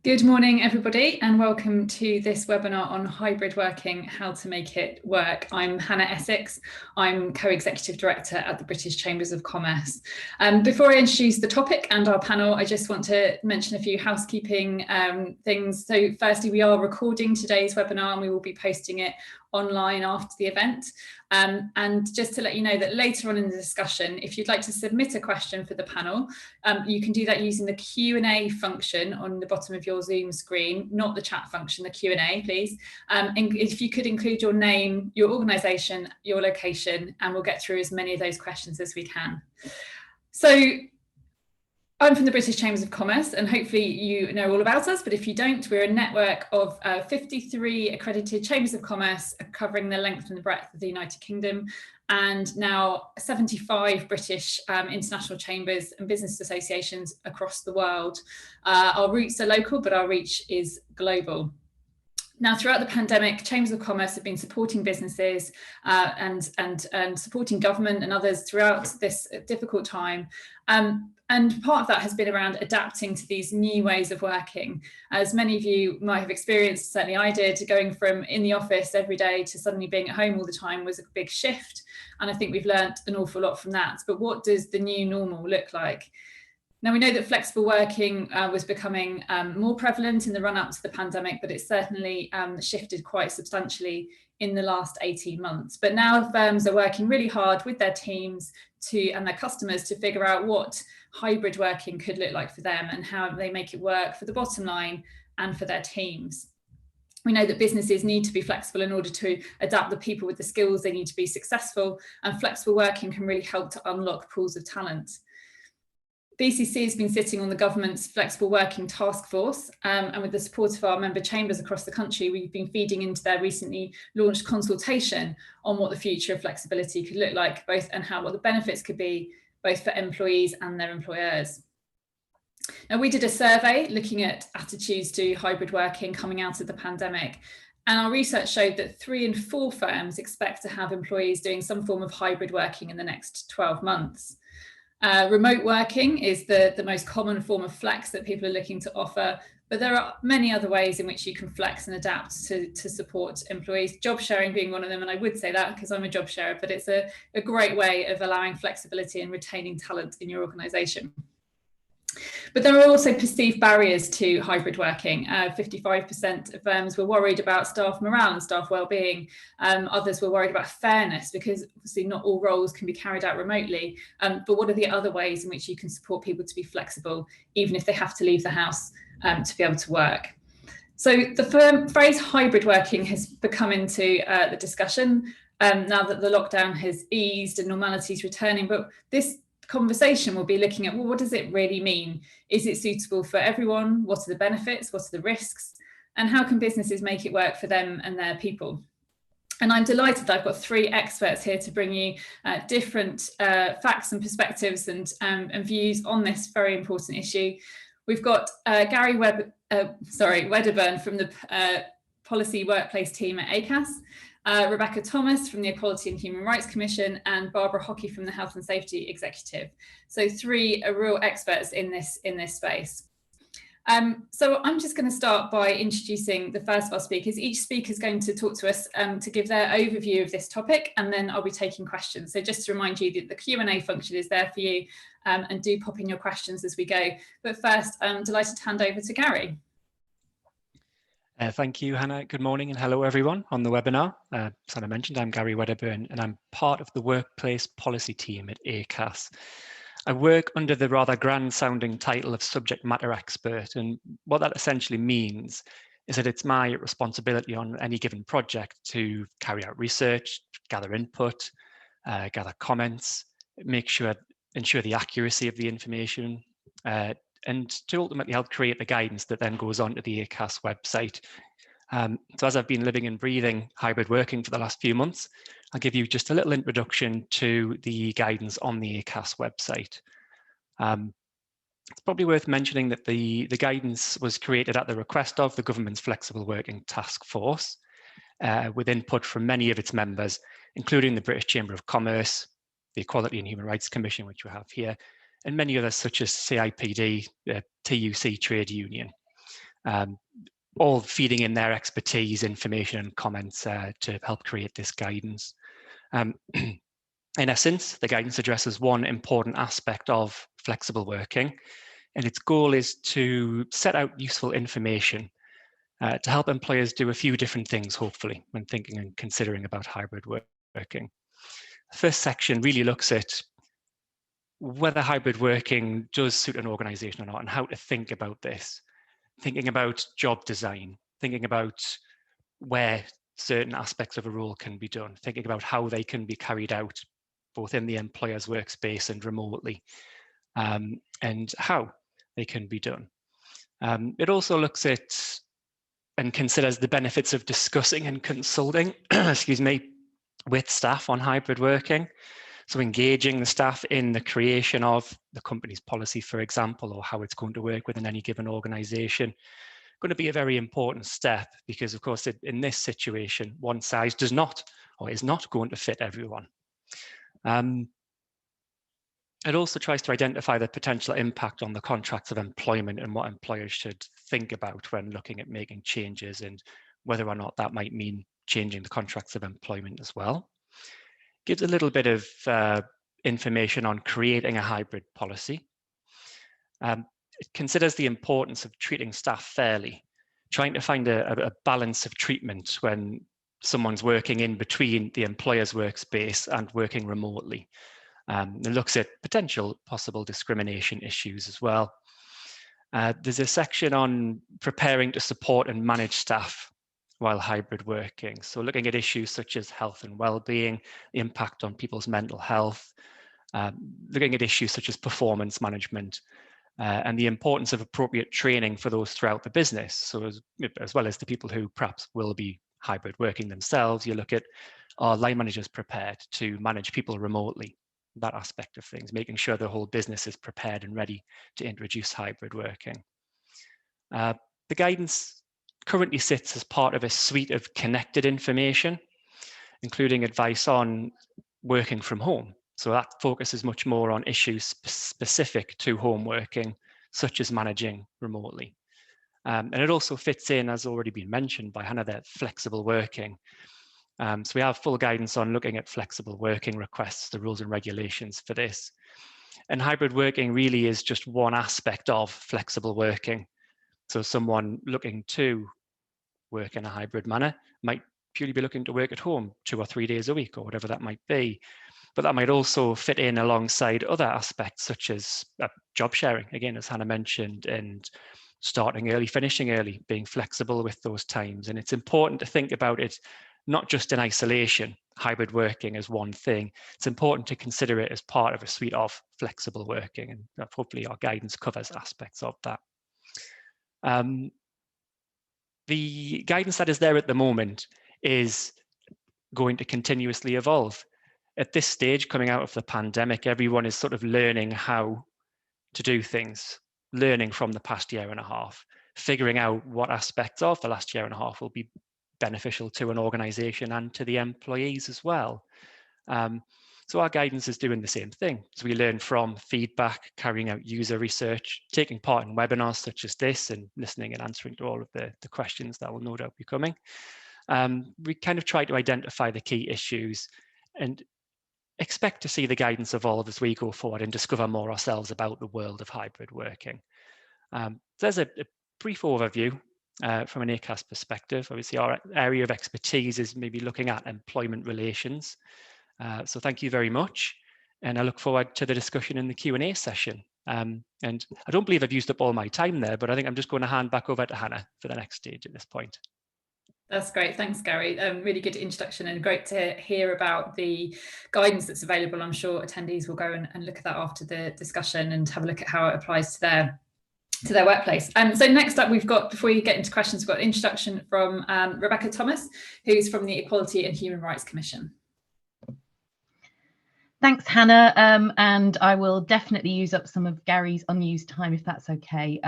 Good morning, everybody, and welcome to this webinar on hybrid working, how to make it work. I'm Hannah Essex. I'm Co-Executive Director at the British Chambers of Commerce. Before I introduce the topic and our panel, I just want to mention a few housekeeping things. So firstly, we are recording today's webinar and we will be posting it online after the event. And just to let you know that later on in the discussion, if you'd like to submit a question for the panel, you can do that using the Q&A function on the bottom of your Zoom screen, not the chat function, the Q&A, please. And if you could include your name, your organisation, your location, and we'll get through as many of those questions as we can. So I'm from the British Chambers of Commerce, and hopefully you know all about us, but if you don't, we're a network of 53 accredited chambers of commerce covering the length and the breadth of the United Kingdom, and now 75 British international chambers and business associations across the world. Our roots are local, but our reach is global. Now, throughout the pandemic, chambers of commerce have been supporting businesses and supporting government and others throughout this difficult time. And part of that has been around adapting to these new ways of working. As many of you might have experienced, certainly I did, going from in the office every day to suddenly being at home all the time was a big shift. And I think we've learnt an awful lot from that. But what does the new normal look like? Now, we know that flexible working was becoming more prevalent in the run-up to the pandemic, but it's certainly shifted quite substantially in the last 18 months. But now firms are working really hard with their teams and their customers to figure out what hybrid working could look like for them and how they make it work for the bottom line and for their teams. We know that businesses need to be flexible in order to adapt the people with the skills they need to be successful, and flexible working can really help to unlock pools of talent. BCC has been sitting on the government's Flexible Working Taskforce, and with the support of our member chambers across the country, we've been feeding into their recently launched consultation on what the future of flexibility could look like, both and what the benefits could be, both for employees and their employers. Now, we did a survey looking at attitudes to hybrid working coming out of the pandemic, and our research showed that 3 in 4 firms expect to have employees doing some form of hybrid working in the next 12 months. Remote working is the most common form of flex that people are looking to offer, but there are many other ways in which you can flex and adapt to support employees, job sharing being one of them. And I would say that because I'm a job sharer, but it's a great way of allowing flexibility and retaining talent in your organisation. But there are also perceived barriers to hybrid working. 55% of firms were worried about staff morale and staff well-being. Others were worried about fairness, because obviously not all roles can be carried out remotely. But what are the other ways in which you can support people to be flexible, even if they have to leave the house to be able to work? So the phrase hybrid working has become into the discussion now that the lockdown has eased and normality is returning. But this conversation will be looking at, well, what does it really mean? Is it suitable for everyone? What are the benefits? What are the risks? And how can businesses make it work for them and their people? And I'm delighted that I've got 3 experts here to bring you different facts and perspectives and views on this very important issue. We've got Gary Wedderburn from the Policy Workplace team at Acas, Rebecca Thomas from the Equality and Human Rights Commission, and Barbara Hockey from the Health and Safety Executive. So 3 real experts in this space. So I'm just going to start by introducing the first of our speakers. Each speaker is going to talk to us to give their overview of this topic, and then I'll be taking questions. So just to remind you that the Q&A function is there for you, and do pop in your questions as we go. But first, I'm delighted to hand over to Gary. Thank you, Hannah. Good morning and hello everyone on the webinar. As Hannah mentioned, I'm Gary Wedderburn and I'm part of the workplace policy team at Acas. I work under the rather grand sounding title of subject matter expert, and what that essentially means is that it's my responsibility on any given project to carry out research, gather input, gather comments, ensure the accuracy of the information, and to ultimately help create the guidance that then goes on to the Acas website. So as I've been living and breathing hybrid working for the last few months, I'll give you just a little introduction to the guidance on the Acas website. It's probably worth mentioning that the guidance was created at the request of the government's Flexible Working Taskforce, with input from many of its members, including the British Chamber of Commerce, the Equality and Human Rights Commission, which we have here, and many others such as CIPD, TUC Trade Union. all feeding in their expertise, information and comments to help create this guidance. In essence, the guidance addresses one important aspect of flexible working, and its goal is to set out useful information to help employers do a few different things, hopefully, when thinking and considering about hybrid working. The first section really looks at whether hybrid working does suit an organization or not, and how to think about this. Thinking about job design, thinking about where certain aspects of a role can be done, thinking about how they can be carried out, both in the employer's workspace and remotely, and how they can be done. It also looks at and considers the benefits of discussing and consulting, excuse me, with staff on hybrid working. So engaging the staff in the creation of the company's policy, for example, or how it's going to work within any given organization, going to be a very important step, because of course in this situation, one size does not or is not going to fit everyone. It also tries to identify the potential impact on the contracts of employment and what employers should think about when looking at making changes, and whether or not that might mean changing the contracts of employment as well. Gives a little bit of information on creating a hybrid policy. It considers the importance of treating staff fairly, trying to find a balance of treatment when someone's working in between the employer's workspace and working remotely. It looks at potential possible discrimination issues as well. There's a section on preparing to support and manage staff while hybrid working. So looking at issues such as health and well-being, the impact on people's mental health, looking at issues such as performance management, and the importance of appropriate training for those throughout the business. So as well as the people who perhaps will be hybrid working themselves, you look at, are line managers prepared to manage people remotely? That aspect of things, making sure the whole business is prepared and ready to introduce hybrid working. The guidance currently sits as part of a suite of connected information, including advice on working from home. So that focuses much more on issues specific to home working, such as managing remotely. And it also fits in, as already been mentioned by Hannah, that flexible working. So we have full guidance on looking at flexible working requests, the rules and regulations for this. And hybrid working really is just one aspect of flexible working. So someone looking to work in a hybrid manner might purely be looking to work at home 2 or 3 days a week, or whatever that might be. But that might also fit in alongside other aspects, such as job sharing, again, as Hannah mentioned, and starting early, finishing early, being flexible with those times. And it's important to think about it not just in isolation, hybrid working as one thing. It's important to consider it as part of a suite of flexible working, and hopefully our guidance covers aspects of that. The guidance that is there at the moment is going to continuously evolve. At this stage, coming out of the pandemic, everyone is sort of learning how to do things, learning from the past year and a half, figuring out what aspects of the last year and a half will be beneficial to an organization and to the employees as well. So our guidance is doing the same thing. So we learn from feedback, carrying out user research, taking part in webinars such as this, and listening and answering to all of the questions that will no doubt be coming. We kind of try to identify the key issues and expect to see the guidance evolve as we go forward and discover more ourselves about the world of hybrid working. There's a brief overview from an Acas perspective. Obviously, our area of expertise is maybe looking at employment relations. So thank you very much. And I look forward to the discussion in the Q&A session. And I don't believe I've used up all my time there, but I think I'm just going to hand back over to Hannah for the next stage at this point. That's great. Thanks, Gary. Really good introduction, and great to hear about the guidance that's available. I'm sure attendees will go and look at that after the discussion and have a look at how it applies to their workplace. So next up, we've got, before we get into questions, we've got an introduction from Rebecca Thomas, who's from the Equality and Human Rights Commission. Thanks, Hannah, and I will definitely use up some of Gary's unused time if that's okay.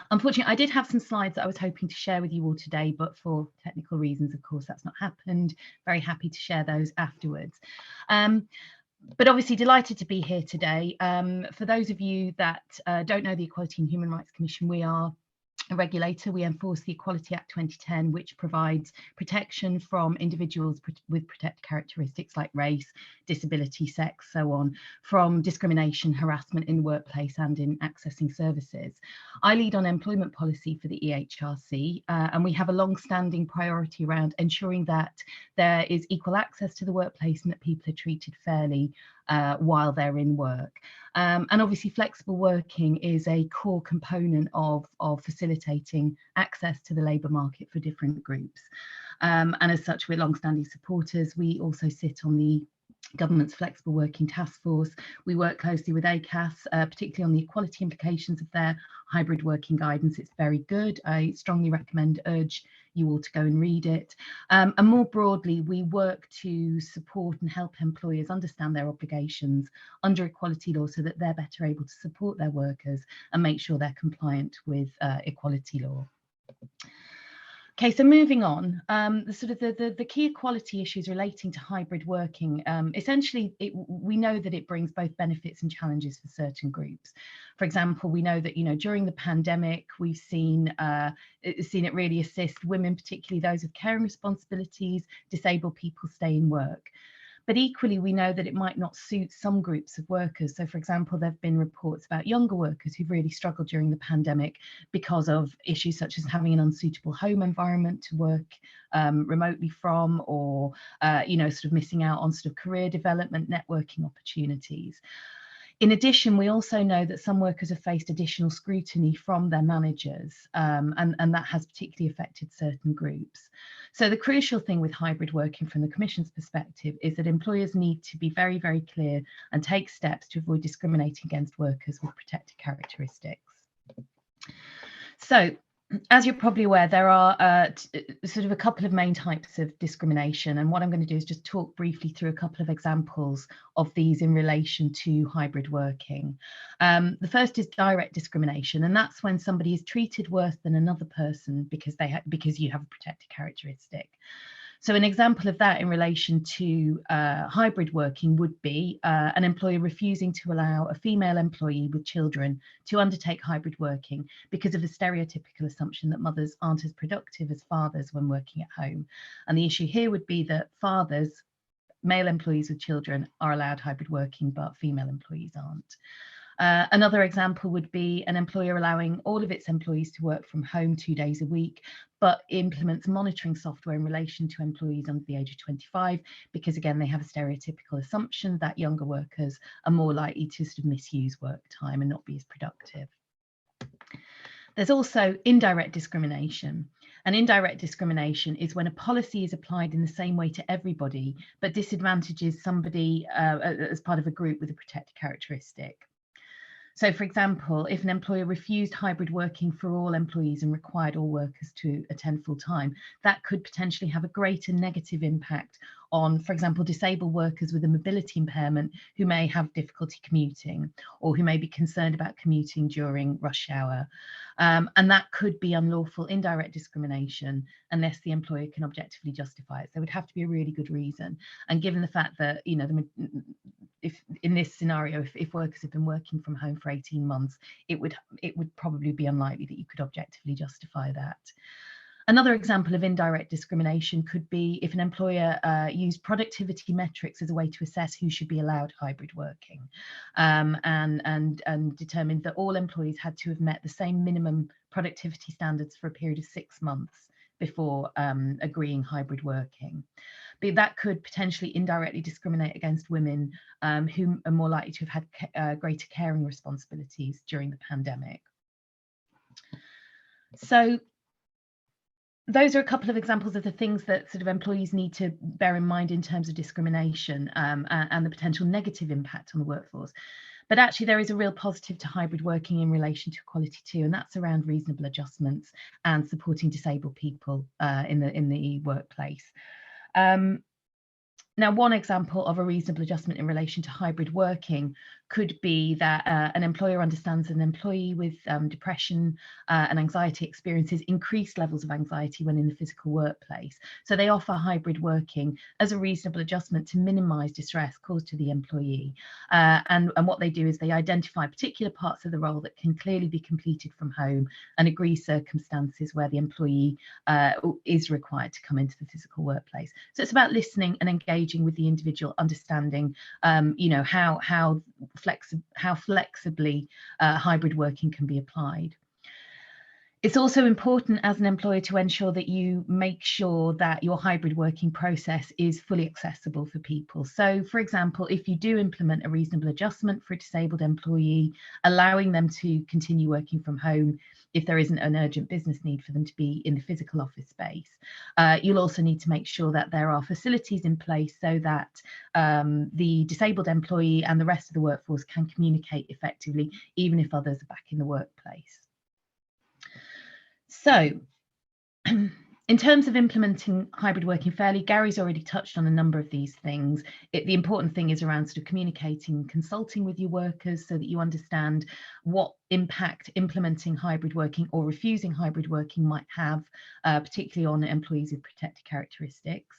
Unfortunately, I did have some slides that I was hoping to share with you all today, but for technical reasons, of course, that's not happened. Very happy to share those afterwards. But obviously delighted to be here today. For those of you that don't know the Equality and Human Rights Commission, we are a regulator, we enforce the Equality Act 2010, which provides protection from individuals with protected characteristics like race, disability, sex, so on, from discrimination, harassment in the workplace and in accessing services. I lead on employment policy for the EHRC, and we have a long-standing priority around ensuring that there is equal access to the workplace and that people are treated fairly while they're in work. And obviously flexible working is a core component of facilitating access to the labour market for different groups. And as such, we're long-standing supporters. We also sit on the government's Flexible Working Taskforce. We work closely with Acas, particularly on the equality implications of their hybrid working guidance. It's very good. I strongly urge you all to go and read it. And more broadly, we work to support and help employers understand their obligations under equality law so that they're better able to support their workers and make sure they're compliant with equality law. Okay, so moving on, the key equality issues relating to hybrid working, essentially, we know that it brings both benefits and challenges for certain groups. For example, we know that, during the pandemic, we've seen it really assist women, particularly those with caring responsibilities, disabled people stay in work. But equally, we know that it might not suit some groups of workers. So, for example, there have been reports about younger workers who've really struggled during the pandemic because of issues such as having an unsuitable home environment to work remotely from, or, sort of missing out on sort of career development, networking opportunities. In addition, we also know that some workers have faced additional scrutiny from their managers, and that has particularly affected certain groups. So the crucial thing with hybrid working from the Commission's perspective is that employers need to be very, very clear and take steps to avoid discriminating against workers with protected characteristics. So, as you're probably aware, there are sort of a couple of main types of discrimination, and what I'm going to do is just talk briefly through a couple of examples of these in relation to hybrid working. The first is direct discrimination, and that's when somebody is treated worse than another person because you have a protected characteristic. So an example of that in relation to hybrid working would be an employer refusing to allow a female employee with children to undertake hybrid working because of a stereotypical assumption that mothers aren't as productive as fathers when working at home. And the issue here would be that fathers, male employees with children, are allowed hybrid working, but female employees aren't. Another example would be an employer allowing all of its employees to work from home 2 days a week, but implements monitoring software in relation to employees under the age of 25, because again, they have a stereotypical assumption that younger workers are more likely to sort of misuse work time and not be as productive. There's also indirect discrimination. And indirect discrimination is when a policy is applied in the same way to everybody, but disadvantages somebody as part of a group with a protected characteristic. So, for example, if an employer refused hybrid working for all employees and required all workers to attend full time, that could potentially have a greater negative impact on, for example, disabled workers with a mobility impairment who may have difficulty commuting or who may be concerned about commuting during rush hour. And that could be unlawful indirect discrimination unless the employer can objectively justify it. So it would have to be a really good reason. And given the fact that, if in this scenario, if workers have been working from home for 18 months, it would probably be unlikely that you could objectively justify that. Another example of indirect discrimination could be if an employer used productivity metrics as a way to assess who should be allowed hybrid working, and determined that all employees had to have met the same minimum productivity standards for a period of 6 months before agreeing hybrid working. But that could potentially indirectly discriminate against women who are more likely to have had greater caring responsibilities during the pandemic. So those are a couple of examples of the things that sort of employees need to bear in mind in terms of discrimination and the potential negative impact on the workforce. But actually, there is a real positive to hybrid working in relation to equality too, and that's around reasonable adjustments and supporting disabled people in the workplace. Now, one example of a reasonable adjustment in relation to hybrid working could be that an employer understands an employee with depression and anxiety experiences increased levels of anxiety when in the physical workplace. So they offer hybrid working as a reasonable adjustment to minimise distress caused to the employee. And what they do is they identify particular parts of the role that can clearly be completed from home and agree circumstances where the employee is required to come into the physical workplace. So it's about listening and engaging with the individual, understanding how flexibly hybrid working can be applied. It's also important as an employer to ensure that you make sure that your hybrid working process is fully accessible for people. So, for example, if you do implement a reasonable adjustment for a disabled employee, allowing them to continue working from home if there isn't an urgent business need for them to be in the physical office space. You'll also need to make sure that there are facilities in place so that the disabled employee and the rest of the workforce can communicate effectively, even if others are back in the workplace. So, in terms of implementing hybrid working fairly, Gary's already touched on a number of these things. The important thing is around sort of communicating and consulting with your workers so that you understand what impact implementing hybrid working or refusing hybrid working might have, particularly on employees with protected characteristics.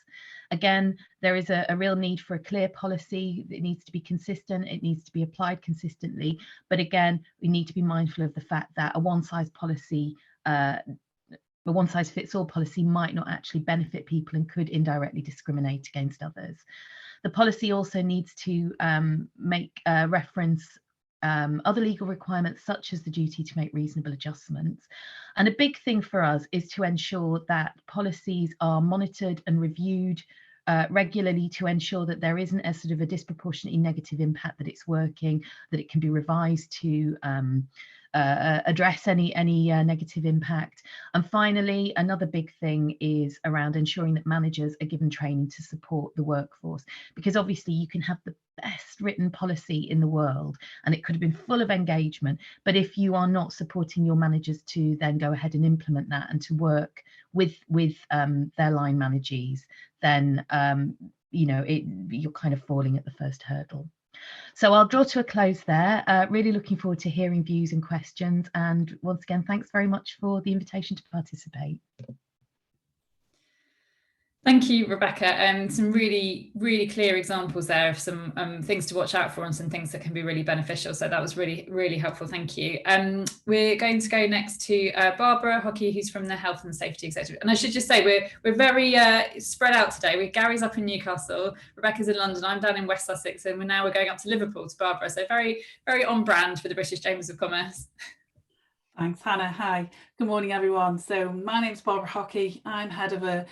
Again, there is a real need for a clear policy. It needs to be consistent. It needs to be applied consistently. But again, we need to be mindful of the fact that a one-size-fits-all policy might not actually benefit people and could indirectly discriminate against others. The policy also needs to make reference other legal requirements, such as the duty to make reasonable adjustments. And a big thing for us is to ensure that policies are monitored and reviewed regularly to ensure that there isn't a sort of a disproportionately negative impact, that it's working, that it can be revised to address any negative impact. And finally, another big thing is around ensuring that managers are given training to support the workforce, because obviously you can have the best written policy in the world and it could have been full of engagement, but if you are not supporting your managers to then go ahead and implement that and to work with their line managers, then you're kind of falling at the first hurdle. So I'll draw to a close there. Really looking forward to hearing views and questions. And once again, thanks very much for the invitation to participate. Thank you, Rebecca. Some really, really clear examples there of some things to watch out for and some things that can be really beneficial. So that was really, really helpful. Thank you. We're going to go next to Barbara Hockey, who's from the Health and Safety Executive. And I should just say we're very spread out today. Gary's up in Newcastle, Rebecca's in London, I'm down in West Sussex, and we're going up to Liverpool to Barbara. So very, very on brand for the British Chambers of Commerce. Thanks, Hannah. Hi, good morning, everyone. So my name's Barbara Hockey. I'm head of a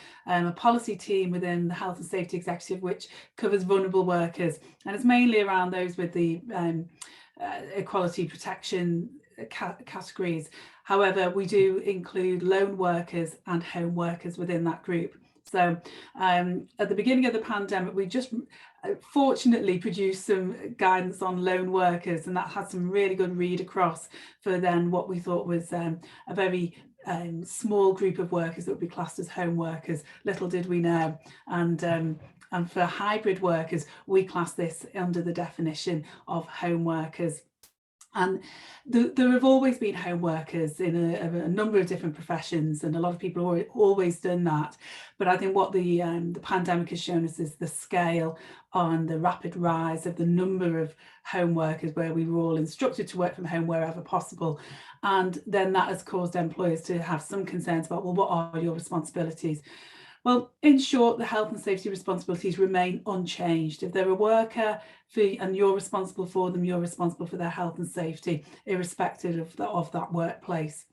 policy team within the Health and Safety Executive, which covers vulnerable workers. And it's mainly around those with the equality protection categories. However, we do include lone workers and home workers within that group. So at the beginning of the pandemic, we just fortunately produced some guidance on lone workers, and that had some really good read across for then what we thought was a very small group of workers that would be classed as home workers. Little did we know. And for hybrid workers, we class this under the definition of home workers. And there have always been home workers in a number of different professions, and a lot of people have always done that. But I think what the pandemic has shown us is the scale on the rapid rise of the number of home workers, where we were all instructed to work from home wherever possible. And then that has caused employers to have some concerns about, well, what are your responsibilities? Well, in short, the health and safety responsibilities remain unchanged. If they're a worker and you're responsible for them, you're responsible for their health and safety, irrespective of that workplace.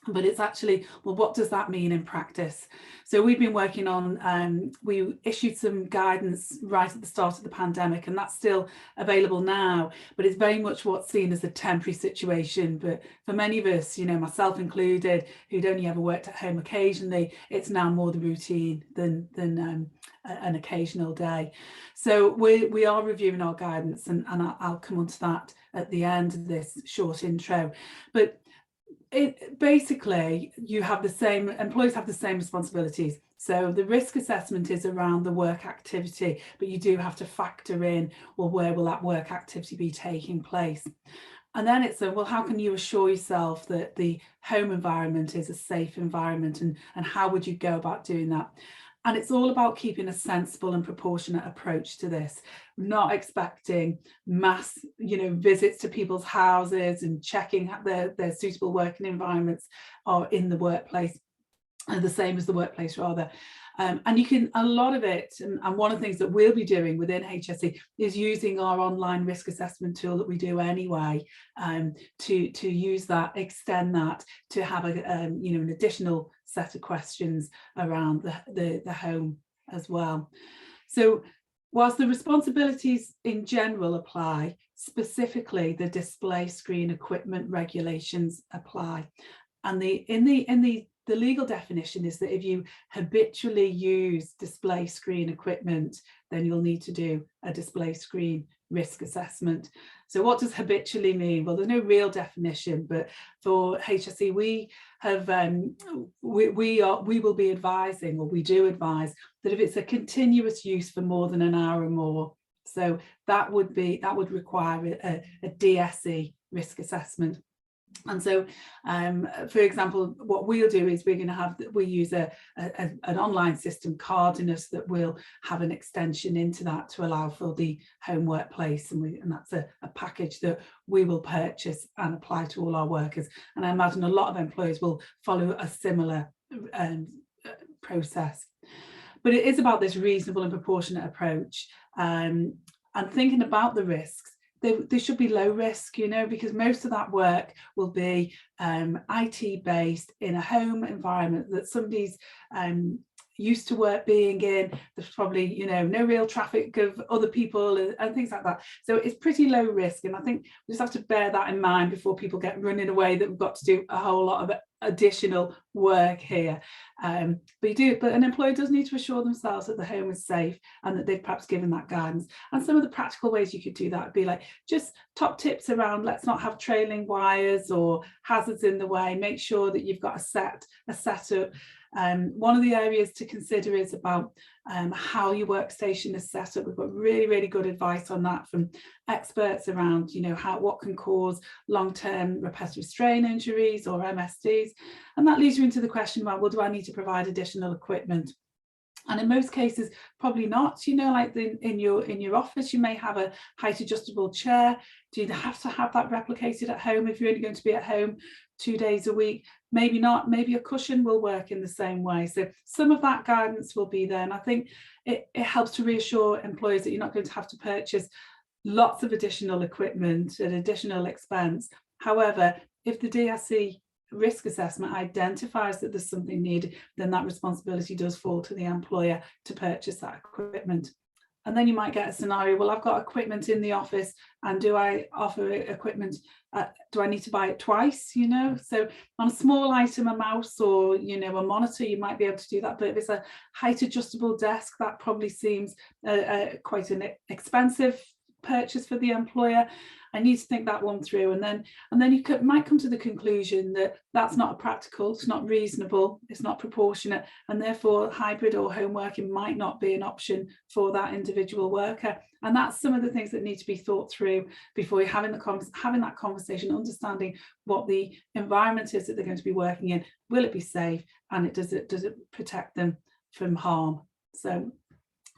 But it's actually, well, what does that mean in practice? So we've been working on, we issued some guidance right at the start of the pandemic, and that's still available now, but it's very much what's seen as a temporary situation. But for many of us, myself included, who'd only ever worked at home occasionally, it's now more the routine than an occasional day. So we are reviewing our guidance, and I'll come on to that at the end of this short intro. But Basically, you have the same, employees have the same responsibilities. So the risk assessment is around the work activity, but you do have to factor in, well, where will that work activity be taking place? And then it's well, how can you assure yourself that the home environment is a safe environment, and how would you go about doing that? And it's all about keeping a sensible and proportionate approach to this, not expecting mass, visits to people's houses and checking their suitable working environments or in the workplace, the same as the workplace rather. And you can, a lot of it, and one of the things that we'll be doing within HSE is using our online risk assessment tool that we do anyway, to use that, extend that, to have an additional set of questions around the home as well. So whilst the responsibilities in general apply, specifically the display screen equipment regulations apply. And the legal definition is that if you habitually use display screen equipment, then you'll need to do a display screen risk assessment. So what does habitually mean? Well, there's no real definition, but for HSE, we have we will be advising, or we do advise, that if it's a continuous use for more than an hour or more, so that would require a DSE risk assessment. And so, for example, what we'll do is we use an online system, Cardinus, that will have an extension into that to allow for the home workplace, and that's a package that we will purchase and apply to all our workers. And I imagine a lot of employers will follow a similar process. But it is about this reasonable and proportionate approach, and thinking about the risks. They should be low risk, because most of that work will be IT based in a home environment that somebody's used to being in. There's probably, no real traffic of other people and things like that. So it's pretty low risk. And I think we just have to bear that in mind before people get running away that we've got to do a whole lot of additional work here. But an employer does need to assure themselves that the home is safe and that they've perhaps given that guidance. And some of the practical ways you could do that would be like just top tips around, let's not have trailing wires or hazards in the way. Make sure that you've got a setup. One of the areas to consider is about how your workstation is set up. We've got really, really good advice on that from experts around, what can cause long-term repetitive strain injuries or MSDs. And that leads you into the question about, well, do I need to provide additional equipment? And in most cases, probably not. Like in your office, you may have a height adjustable chair. Do you have to have that replicated at home if you're only going to be at home 2 days a week? Maybe not. Maybe a cushion will work in the same way. So some of that guidance will be there. And I think it helps to reassure employers that you're not going to have to purchase lots of additional equipment at additional expense. However, if the DSE risk assessment identifies that there's something needed, then that responsibility does fall to the employer to purchase that equipment. And then you might get a scenario, well, I've got equipment in the office, and do I offer equipment? Do I need to buy it twice? So on a small item, a mouse or, a monitor, you might be able to do that. But if it's a height adjustable desk, that probably seems quite an expensive purchase for the employer. I need to think that one through, and then you might come to the conclusion that that's not practical, it's not reasonable, it's not proportionate, and therefore hybrid or home working might not be an option for that individual worker. And that's some of the things that need to be thought through before you're having that conversation, understanding what the environment is that they're going to be working in. Will it be safe, and does it protect them from harm? So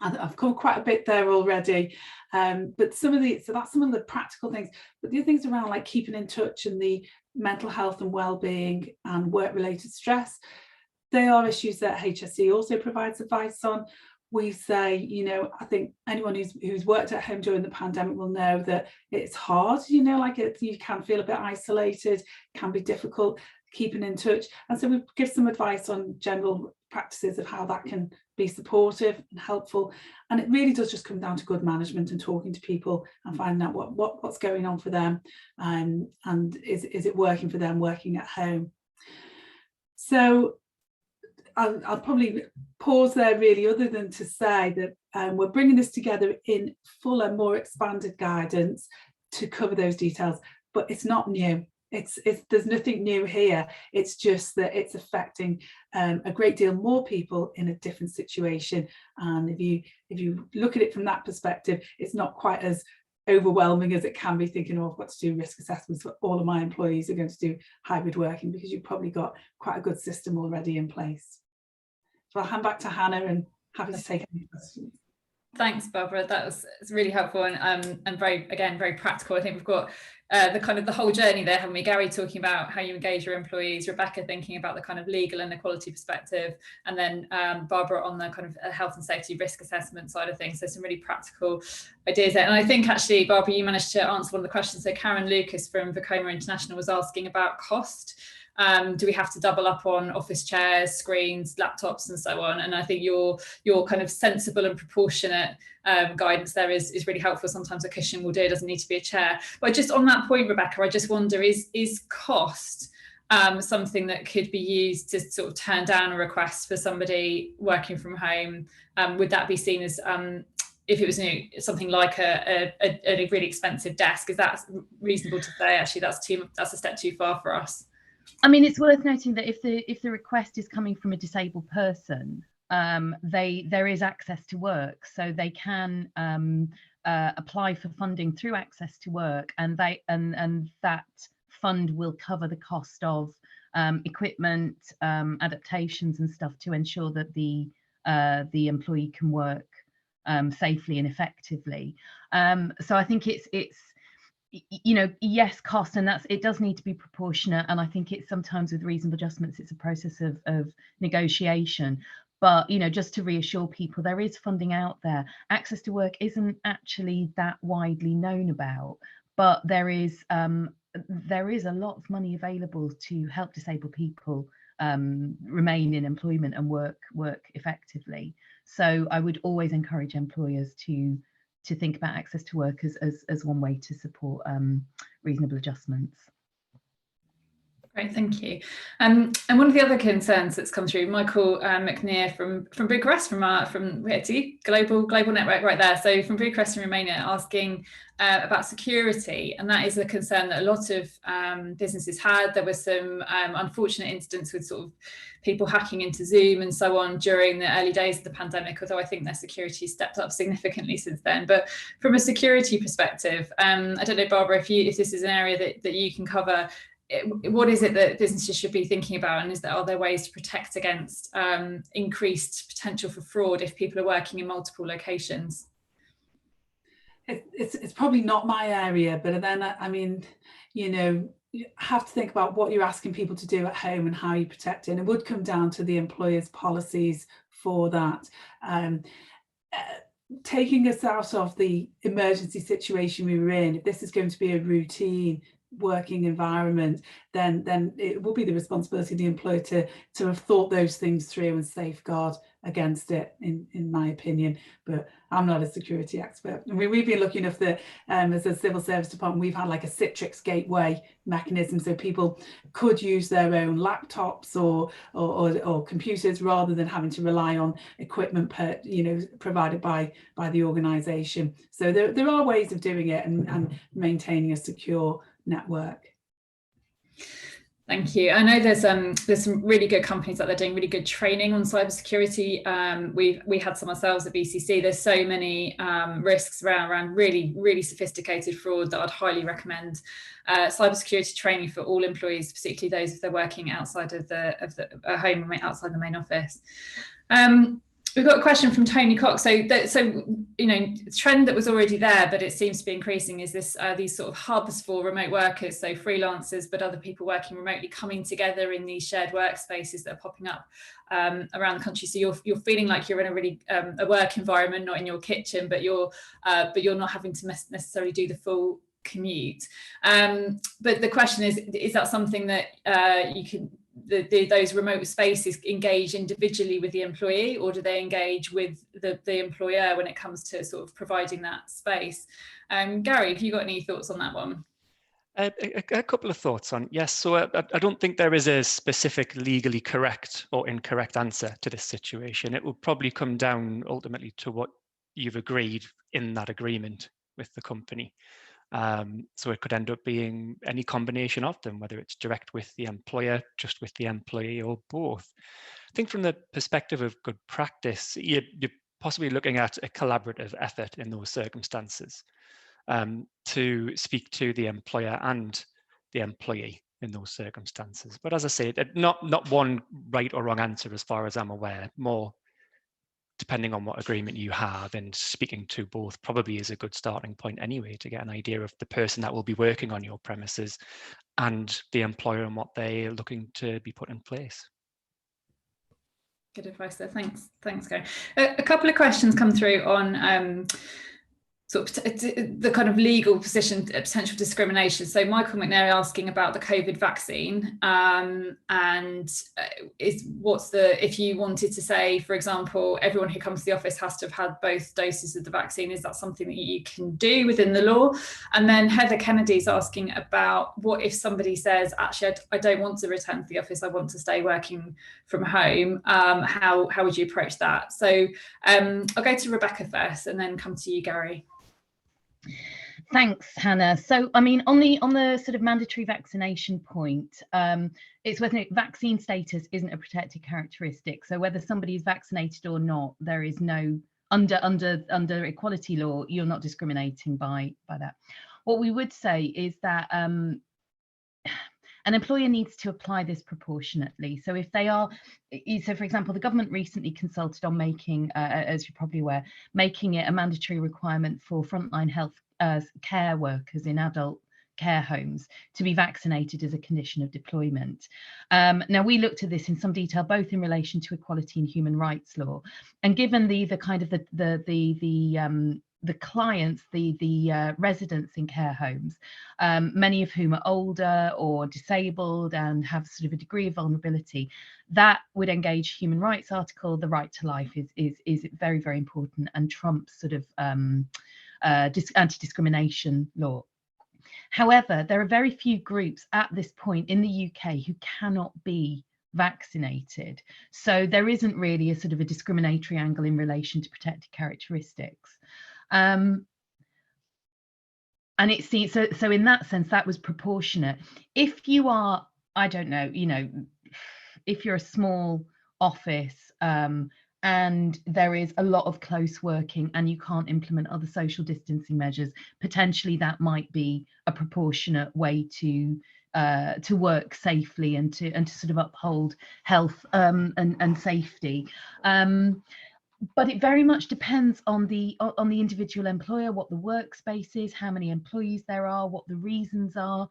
I've covered quite a bit there already, but that's some of the practical things. But the other things around, like keeping in touch and the mental health and well-being and work-related stress, they are issues that HSE also provides advice on. We say, I think anyone who's worked at home during the pandemic will know that it's hard. You can feel a bit isolated, can be difficult keeping in touch, and so we give some advice on general practices of how that can be supportive and helpful. And it really does just come down to good management and talking to people and finding out what's going on for them, and is it working for them working at home. So I'll probably pause there really, other than to say that we're bringing this together in fuller, more expanded guidance to cover those details, but it's not new. there's nothing new here. It's just that it's affecting a great deal more people in a different situation. And if you look at it from that perspective, it's not quite as overwhelming as it can be, thinking, oh, I've got to do risk assessments for all of my employees are going to do hybrid working, because you've probably got quite a good system already in place. So I'll hand back to Hannah, and happy to take any questions. Thanks, Barbara. It's really helpful and very practical. I think we've got the whole journey there, haven't we? Gary talking about how you engage your employees, Rebecca thinking about the kind of legal and equality perspective, and then Barbara on the kind of health and safety risk assessment side of things. So some really practical ideas there. And I think actually, Barbara, you managed to answer one of the questions. So Karen Lucas from Vacoma International was asking about cost. Do we have to double up on office chairs, screens, laptops, and so on? And I think your kind of sensible and proportionate guidance there is really helpful. Sometimes a cushion will do, it doesn't need to be a chair. But just on that point, Rebecca, I just wonder, is cost something that could be used to sort of turn down a request for somebody working from home? Would that be seen as if it was something like a really expensive desk? Is that reasonable to say, actually that's a step too far for us? I mean, it's worth noting that if the request is coming from a disabled person, there is access to work, so they can apply for funding through Access to Work, and that fund will cover the cost of equipment, adaptations, and stuff to ensure that the employee can work safely and effectively. So I think it's yes, cost, and it does need to be proportionate, and I think it's sometimes with reasonable adjustments it's a process of negotiation. But just to reassure people, there is funding out there. Access to Work isn't actually that widely known about, but there is a lot of money available to help disabled people remain in employment and work effectively. So I would always encourage employers to think about Access to Work as one way to support reasonable adjustments. Great, thank you. And one of the other concerns that's come through, Michael McNear from Bucharest, from global network right there. So from Bucharest in Romania, asking about security, and that is a concern that a lot of businesses had. There were some unfortunate incidents with sort of people hacking into Zoom and so on during the early days of the pandemic, although I think their security stepped up significantly since then. But from a security perspective, I don't know, Barbara, if this is an area that you can cover, what is it that businesses should be thinking about, and are there ways to protect against increased potential for fraud if people are working in multiple locations? It's probably not my area, but then I mean, you have to think about what you're asking people to do at home and how you protect it. And it would come down to the employer's policies for that. Taking us out of the emergency situation we were in, if this is going to be a routine working environment, then it will be the responsibility of the employer to have thought those things through and safeguard against it, in my opinion. But I'm not a security expert. I mean, we've been looking at as a civil service department, we've had like a Citrix gateway mechanism, so people could use their own laptops or computers rather than having to rely on equipment provided by the organisation. So there are ways of doing it and maintaining a secure network. Thank you. I know there's some really good companies out there doing really good training on cybersecurity. We had some ourselves at BCC. There's so many risks around really sophisticated fraud that I'd highly recommend cybersecurity training for all employees, particularly those if they're working outside of the home, outside the main office. We've got a question from Tony Cox. So trend that was already there, but it seems to be increasing, is this these sort of hubs for remote workers, so freelancers, but other people working remotely, coming together in these shared workspaces that are popping up around the country. So you're feeling like you're in a really a work environment, not in your kitchen, but you're not having to necessarily do the full commute. But the question is that something that you can? Those remote spaces engage individually with the employee, or do they engage with the employer when it comes to sort of providing that space? Gary, have you got any thoughts on that one? A couple of thoughts on, yes. So I don't think there is a specific legally correct or incorrect answer to this situation. It will probably come down ultimately to what you've agreed in that agreement with the company. So it could end up being any combination of them, whether it's direct with the employer, just with the employee, or both. I think from the perspective of good practice, you're possibly looking at a collaborative effort in those circumstances, to speak to the employer and the employee in those circumstances. But as I say, not one right or wrong answer as far as I'm aware, more depending on what agreement you have, and speaking to both probably is a good starting point anyway, to get an idea of the person that will be working on your premises and the employer and what they're looking to be put in place. Good advice there. Thanks, Gary. A couple of questions come through on sort of the kind of legal position, potential discrimination. So Michael McNary asking about the COVID vaccine, and if you wanted to say, for example, everyone who comes to the office has to have had both doses of the vaccine, is that something that you can do within the law? And then Heather Kennedy's asking about what if somebody says, actually, I don't want to return to the office, I want to stay working from home. How would you approach that? So I'll go to Rebecca first and then come to you, Gary. Thanks, Hannah. So, I mean, on the sort of mandatory vaccination point, it's whether vaccine status isn't a protected characteristic. So whether somebody is vaccinated or not, there is no under equality law, you're not discriminating by that. What we would say is that an employer needs to apply this proportionately. So if they are, so for example, the government recently consulted on making, as you're probably aware, making it a mandatory requirement for frontline health care workers in adult care homes to be vaccinated as a condition of deployment. Now, we looked at this in some detail, both in relation to equality and human rights law, and given the kind of the clients, the residents in care homes, many of whom are older or disabled and have sort of a degree of vulnerability, that would engage human rights article. The right to life is very, very important and trumps sort of anti-discrimination law. However, there are very few groups at this point in the UK who cannot be vaccinated. So there isn't really a sort of a discriminatory angle in relation to protected characteristics. And it seems so in that sense that was proportionate. If you are, I don't know, you know, if you're a small office and there is a lot of close working and you can't implement other social distancing measures, potentially that might be a proportionate way to work safely and to sort of uphold health and safety. But it very much depends on the individual employer, what the workspace is, how many employees there are, what the reasons are.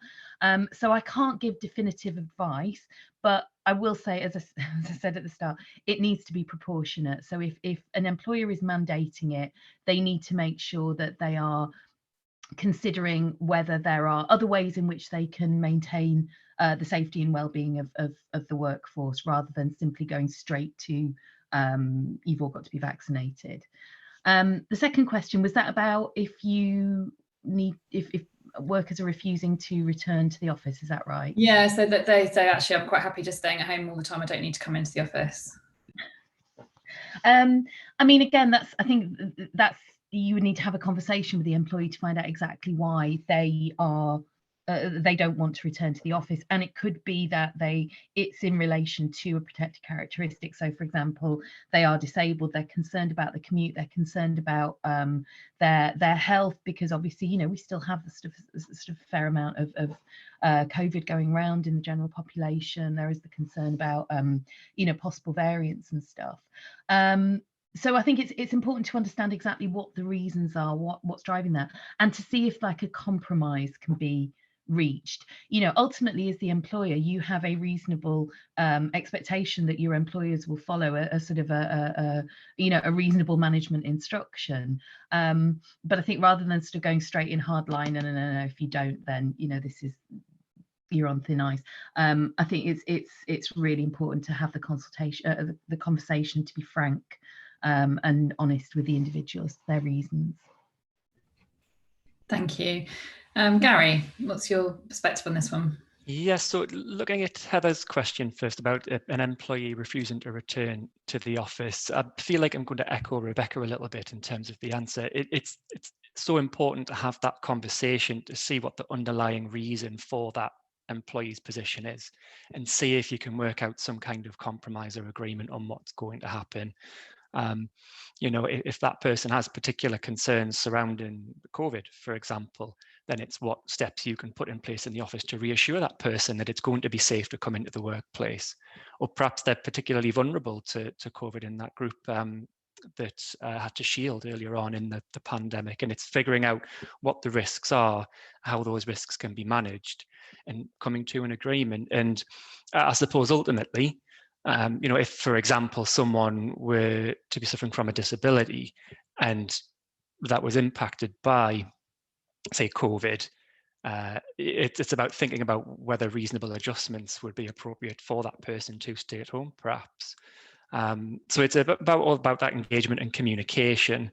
So I can't give definitive advice, but I will say, as I said at the start, it needs to be proportionate. So if an employer is mandating it, they need to make sure that they are considering whether there are other ways in which they can maintain the safety and well-being of the workforce, rather than simply going straight to you've all got to be vaccinated. The second question was that about if workers are refusing to return to the office, is that right? Yeah, so that they say, actually, I'm quite happy just staying at home all the time, I don't need to come into the office. I mean, again, I think that's you would need to have a conversation with the employee to find out exactly why they don't want to return to the office, and it could be that it's in relation to a protected characteristic. So, for example, they are disabled, they're concerned about the commute, they're concerned about their health, because obviously, you know, we still have the sort of fair amount of COVID going around in the general population. There is the concern about you know, possible variants and stuff. So I think it's important to understand exactly what the reasons are, what's driving that, and to see if like a compromise can be reached. You know, ultimately, as the employer, you have a reasonable expectation that your employers will follow a sort of a reasonable management instruction. But I think rather than sort of going straight in hard line, no, if you don't, then you know you're on thin ice. I think it's really important to have the consultation, the conversation, to be frank and honest with the individuals, their reasons. Thank you. Gary, what's your perspective on this one? Yes, so looking at Heather's question first about an employee refusing to return to the office, I feel like I'm going to echo Rebecca a little bit in terms of the answer. It's so important to have that conversation to see what the underlying reason for that employee's position is, and see if you can work out some kind of compromise or agreement on what's going to happen. You know, if that person has particular concerns surrounding COVID, for example, then it's what steps you can put in place in the office to reassure that person that it's going to be safe to come into the workplace. Or perhaps they're particularly vulnerable to COVID in that group that had to shield earlier on in the pandemic, and it's figuring out what the risks are, how those risks can be managed, and coming to an agreement. And I suppose ultimately, you know, if, for example, someone were to be suffering from a disability and that was impacted by, say, COVID, it's about thinking about whether reasonable adjustments would be appropriate for that person to stay at home, perhaps. So it's all about that engagement and communication.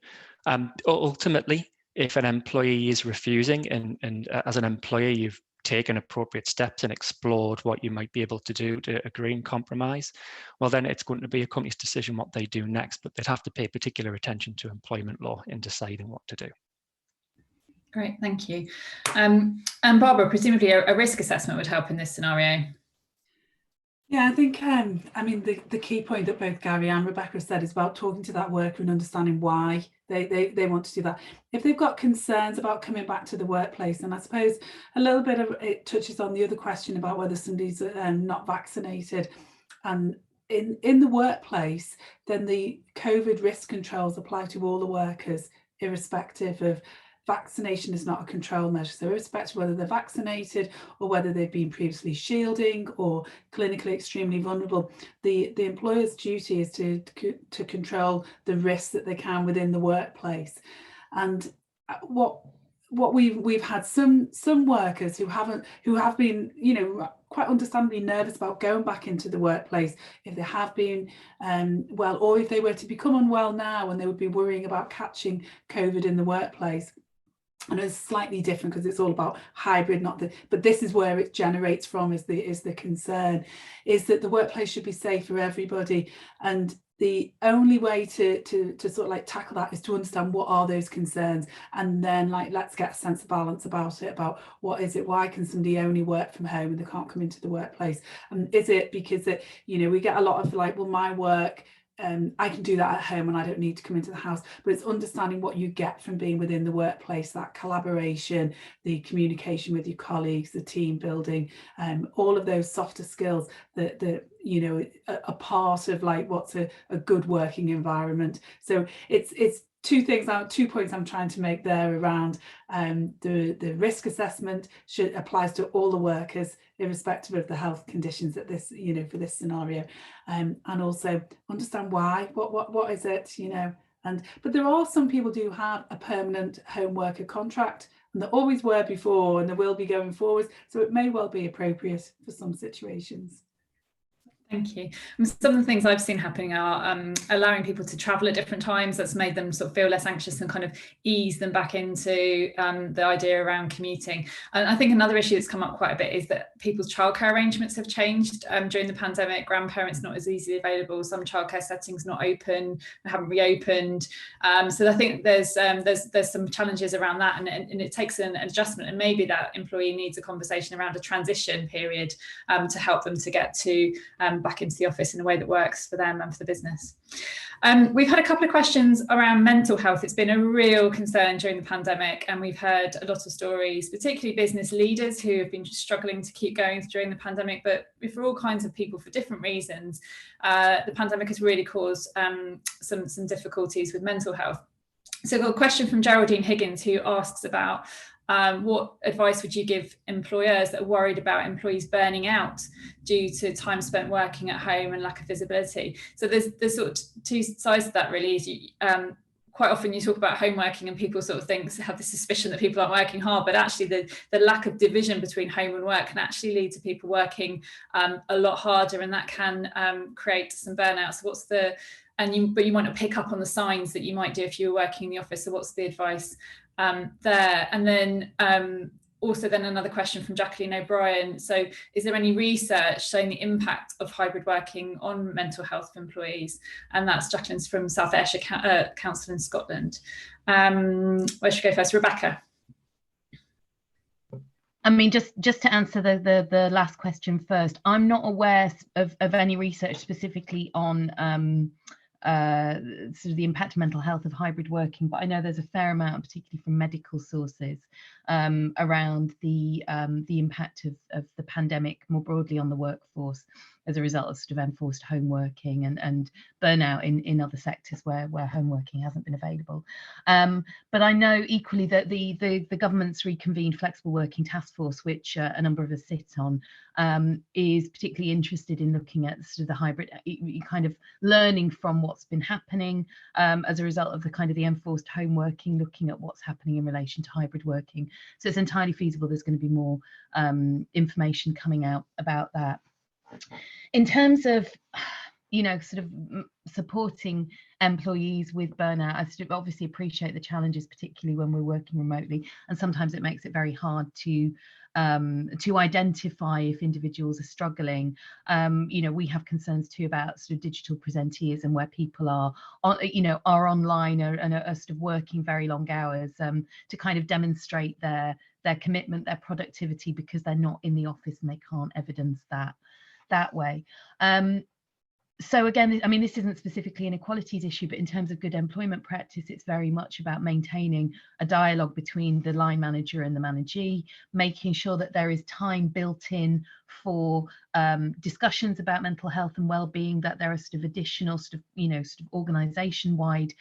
Ultimately, if an employee is refusing, and as an employer you've taken appropriate steps and explored what you might be able to do to agree and compromise, well, then it's going to be a company's decision what they do next, but they'd have to pay particular attention to employment law in deciding what to do. Great, thank you. And Barbara, presumably a risk assessment would help in this scenario. Yeah, I think, I mean, the key point that both Gary and Rebecca said is about talking to that worker and understanding why they want to do that. If they've got concerns about coming back to the workplace, and I suppose a little bit of it touches on the other question about whether somebody's not vaccinated, and in the workplace, then the COVID risk controls apply to all the workers, irrespective of vaccination is not a control measure. So irrespective of whether they're vaccinated or whether they've been previously shielding or clinically extremely vulnerable, the employer's duty is to control the risks that they can within the workplace. And what we've had some workers who have been, you know, quite understandably nervous about going back into the workplace if they have been well, or if they were to become unwell now, and they would be worrying about catching COVID in the workplace. And it's slightly different because it's all about hybrid, but this is where it generates from, is the concern, is that the workplace should be safe for everybody. And the only way to sort of like tackle that is to understand what are those concerns, and then like let's get a sense of balance about it, about what is it, why can somebody only work from home and they can't come into the workplace, and is it because it, you know, we get a lot of like, well, my work, I can do that at home and I don't need to come into the house. But it's understanding what you get from being within the workplace, that collaboration, the communication with your colleagues, the team building, all of those softer skills that you know are part of like what's a good working environment. So it's two points I'm trying to make there around the risk assessment applies to all the workers, irrespective of the health conditions that this, you know, for this scenario, and also understand why, what is it, you know. But there are some people who have a permanent home worker contract, and there always were before, and there will be going forward, so it may well be appropriate for some situations. Thank you. Some of the things I've seen happening are allowing people to travel at different times. That's made them sort of feel less anxious and kind of ease them back into the idea around commuting. And I think another issue that's come up quite a bit is that people's childcare arrangements have changed during the pandemic. Grandparents not as easily available. Some childcare settings not open, haven't reopened. So I think there's some challenges around that, and it takes an adjustment. And maybe that employee needs a conversation around a transition period to help them to get to back into the office in a way that works for them and for the business. We've had a couple of questions around mental health. It's been a real concern during the pandemic, and we've heard a lot of stories, particularly business leaders who have been struggling to keep going during the pandemic, but for all kinds of people for different reasons. The pandemic has really caused some difficulties with mental health. So I've got a question from Geraldine Higgins, who asks about what advice would you give employers that are worried about employees burning out due to time spent working at home and lack of visibility? So there's sort of two sides to that, really. Is quite often you talk about home working and people sort of have the suspicion that people aren't working hard, but actually the lack of division between home and work can actually lead to people working a lot harder, and that can create some burnout. So but you want to pick up on the signs that you might do if you were working in the office. So what's the advice there? And then also then another question from Jacqueline O'Brien. So is there any research showing the impact of hybrid working on mental health of employees? And that's Jacqueline's from South Acas Council in Scotland. Where should we go first? Rebecca. I mean, just to answer the last question first, I'm not aware of any research specifically on sort of the impact of mental health of hybrid working, but I know there's a fair amount, particularly from medical sources, around the impact of the pandemic more broadly on the workforce as a result of sort of enforced home working and burnout in other sectors where home working hasn't been available. But I know equally that the government's reconvened Flexible Working Taskforce, which a number of us sit on, is particularly interested in looking at sort of the hybrid, kind of learning from what's been happening as a result of the kind of the enforced home working, looking at what's happening in relation to hybrid working. So it's entirely feasible there's going to be more information coming out about that. In terms of, you know, sort of supporting employees with burnout, I sort of obviously appreciate the challenges, particularly when we're working remotely, and sometimes it makes it very hard to identify if individuals are struggling. You know, we have concerns too about sort of digital presenteeism and where people are online and are sort of working very long hours to kind of demonstrate their commitment, their productivity, because they're not in the office and they can't evidence that way. So again, I mean, this isn't specifically an equalities issue, but in terms of good employment practice, it's very much about maintaining a dialogue between the line manager and the managee, making sure that there is time built in for discussions about mental health and well-being, that there are sort of additional sort of organisation-wide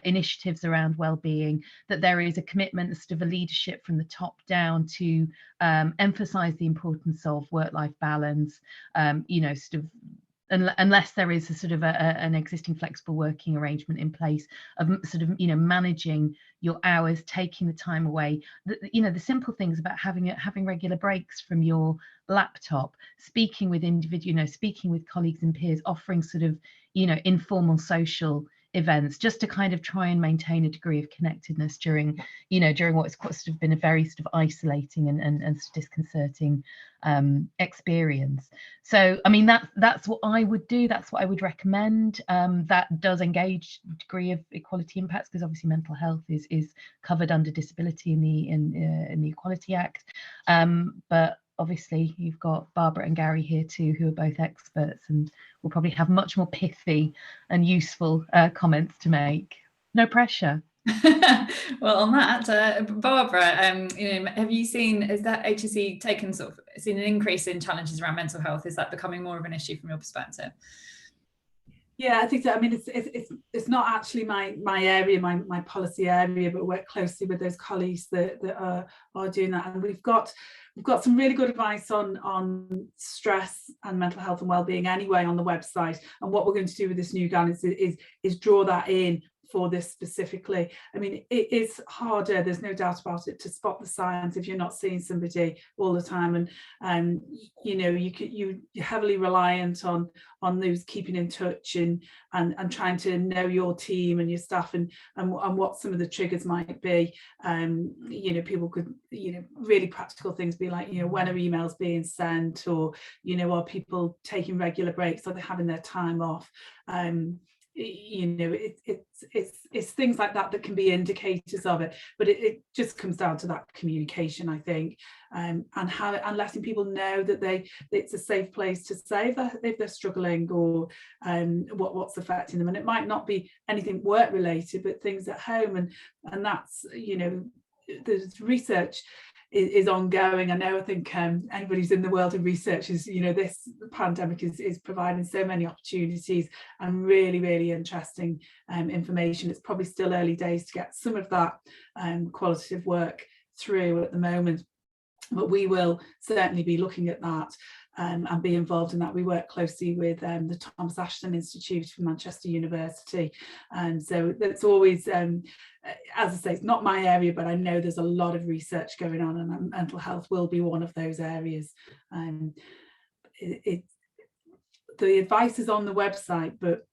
initiatives around well-being, that there is a commitment, sort of a leadership from the top down to emphasise the importance of work-life balance, sort of, unless there is a sort of an existing flexible working arrangement in place of sort of, managing your hours, taking the time away, the simple things about having regular breaks from your laptop, speaking with speaking with colleagues and peers, offering sort of, informal social events, just to kind of try and maintain a degree of connectedness during what's sort of been a very sort of isolating and sort of disconcerting experience. So I mean, that's what I would do, that's what I would recommend. That does engage a degree of equality impacts, because obviously mental health is covered under disability in the Equality Act, but obviously you've got Barbara and Gary here too, who are both experts and will probably have much more pithy and useful comments to make. No pressure. Well, on that, Barbara, have you seen, has that HSE seen an increase in challenges around mental health? Is that becoming more of an issue from your perspective? Yeah, I think so. I mean, it's not actually my area, my policy area, but work closely with those colleagues that are doing that. And we've got some really good advice on stress and mental health and wellbeing anyway on the website. And what we're going to do with this new guidance is draw that in for this specifically. I mean, it is harder, there's no doubt about it, to spot the signs if you're not seeing somebody all the time, and you're heavily reliant on those keeping in touch and trying to know your team and your staff and what some of the triggers might be. People could, really practical things be like, when are emails being sent, or are people taking regular breaks, are they having their time off? It's things like that can be indicators of it, but it just comes down to that communication, I think, and letting people know that it's a safe place to say that if they're struggling, or what's affecting them. And it might not be anything work related, but things at home, and that's, there's research is ongoing. I think anybody who's in the world of research is, this pandemic is providing so many opportunities and really, really interesting information. It's probably still early days to get some of that qualitative work through at the moment, but we will certainly be looking at that and be involved in that. We work closely with the Thomas Ashton Institute from Manchester University, and so that's always, as I say, it's not my area, but I know there's a lot of research going on, and mental health will be one of those areas. The advice is on the website, but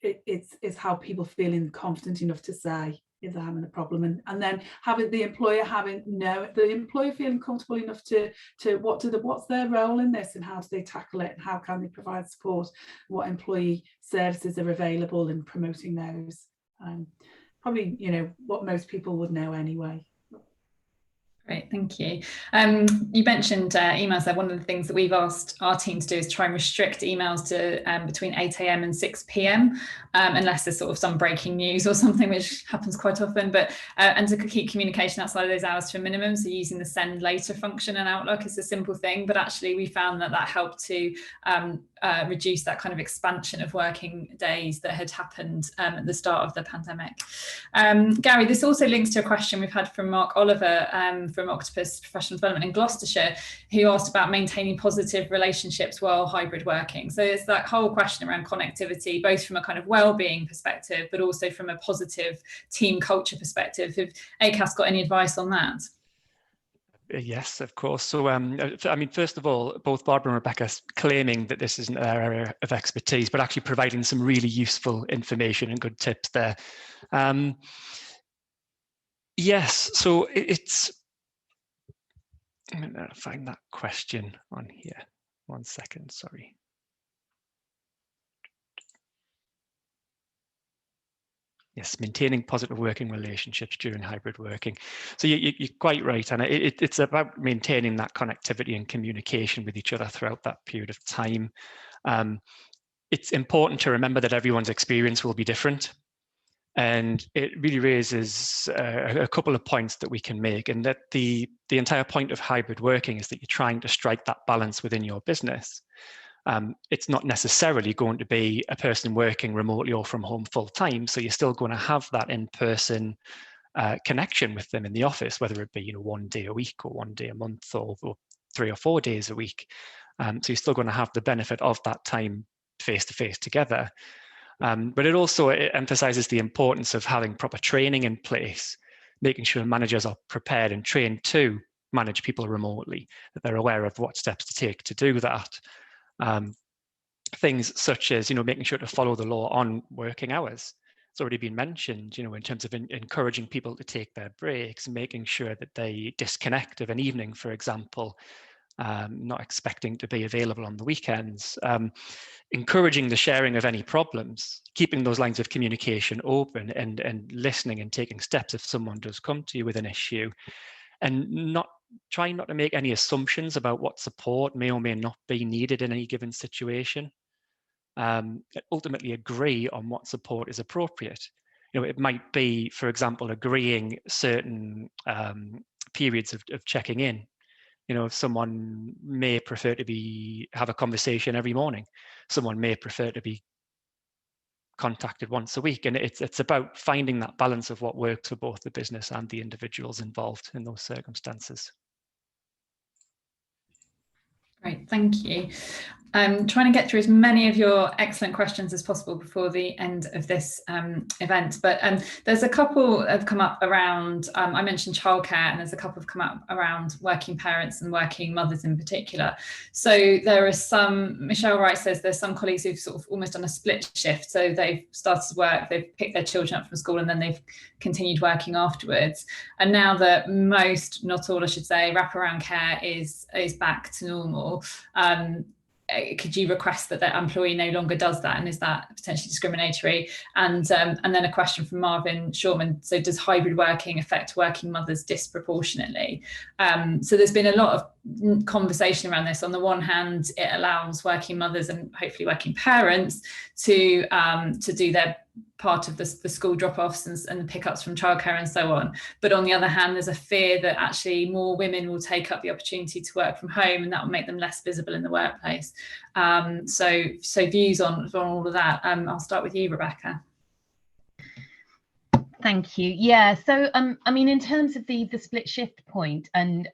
it's how people feeling confident enough to say if they're having a problem, and then having the employer feeling comfortable enough to what's their role in this, and how do they tackle it, and how can they provide support, what employee services are available, and promoting those. Probably, you know, what most people would know anyway. Great, thank you. You mentioned emails there. One of the things that we've asked our team to do is try and restrict emails to between 8 AM and 6 PM, unless there's sort of some breaking news or something, which happens quite often, but and to keep communication outside of those hours to a minimum. So using the send later function in Outlook is a simple thing, but actually we found that helped to reduce that kind of expansion of working days that had happened at the start of the pandemic. Gary, this also links to a question we've had from Mark Oliver from Octopus Professional Development in Gloucestershire, who asked about maintaining positive relationships while hybrid working. So it's that whole question around connectivity, both from a kind of well-being perspective, but also from a positive team culture perspective. Have Acas got any advice on that? Yes, of course. So, I mean, first of all, both Barbara and Rebecca claiming that this isn't their area of expertise, but actually providing some really useful information and good tips there. Yes, so it's, I'm going to find that question on here. 1 second, sorry. Yes, maintaining positive working relationships during hybrid working. So you're quite right, and it's about maintaining that connectivity and communication with each other throughout that period of time. It's important to remember that everyone's experience will be different. And it really raises a couple of points that we can make, and that the entire point of hybrid working is that you're trying to strike that balance within your business. It's not necessarily going to be a person working remotely or from home full time, so you're still going to have that in-person connection with them in the office, whether it be, you know, 1 day a week or 1 day a month or 3 or 4 days a week. So you're still going to have the benefit of that time face-to-face together. But it also emphasizes the importance of having proper training in place, making sure managers are prepared and trained to manage people remotely, that they're aware of what steps to take to do that. Things such as, you know, making sure to follow the law on working hours. It's already been mentioned, you know, in terms of encouraging people to take their breaks, making sure that they disconnect of an evening, for example, not expecting to be available on the weekends, encouraging the sharing of any problems, keeping those lines of communication open and listening and taking steps if someone does come to you with an issue, and trying not to make any assumptions about what support may or may not be needed in any given situation. Ultimately agree on what support is appropriate. You know, it might be, for example, agreeing certain periods of checking in. You know, if someone may prefer to have a conversation every morning, someone may prefer to be contacted once a week, and it's about finding that balance of what works for both the business and the individuals involved in those circumstances. Great, thank you. I'm trying to get through as many of your excellent questions as possible before the end of this event, but there's a couple have come up around, I mentioned childcare, and there's a couple have come up around working parents and working mothers in particular. So there are some, Michelle Wright says there's some colleagues who've sort of almost done a split shift. So they've started work, they've picked their children up from school, and then they've continued working afterwards. And now that most, not all I should say, wraparound care is back to normal, could you request that employee no longer does that, and is that potentially discriminatory? And then a question from Marvin Shorman. So does hybrid working affect working mothers disproportionately? So there's been a lot of conversation around this. On the one hand, it allows working mothers and hopefully working parents to do their part of the school drop-offs and the pickups from childcare and so on. But on the other hand, there's a fear that actually more women will take up the opportunity to work from home, and that will make them less visible in the workplace. So views on all of that. I'll start with you, Rebecca. Thank you. Yeah, so I mean, in terms of the split shift point, and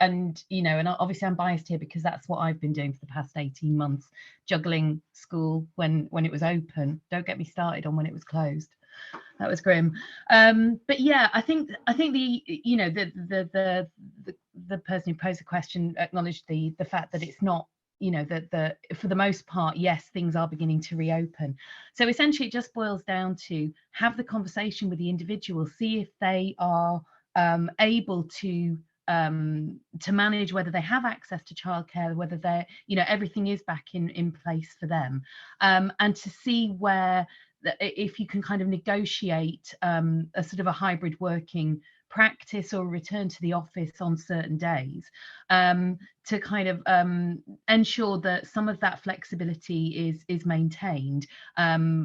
you know, and obviously I'm biased here because that's what I've been doing for the past 18 months, juggling school when it was open. Don't get me started on when it was closed. That was grim. But yeah, I think the, you know, the person who posed the question acknowledged the fact that it's not you know, that for the most part, yes, things are beginning to reopen. So essentially, it just boils down to have the conversation with the individual, see if they are able to manage, whether they have access to childcare, whether they're, you know, everything is back in place for them, and to see where, if you can kind of negotiate a sort of a hybrid working practice or return to the office on certain days, to kind of ensure that some of that flexibility is maintained,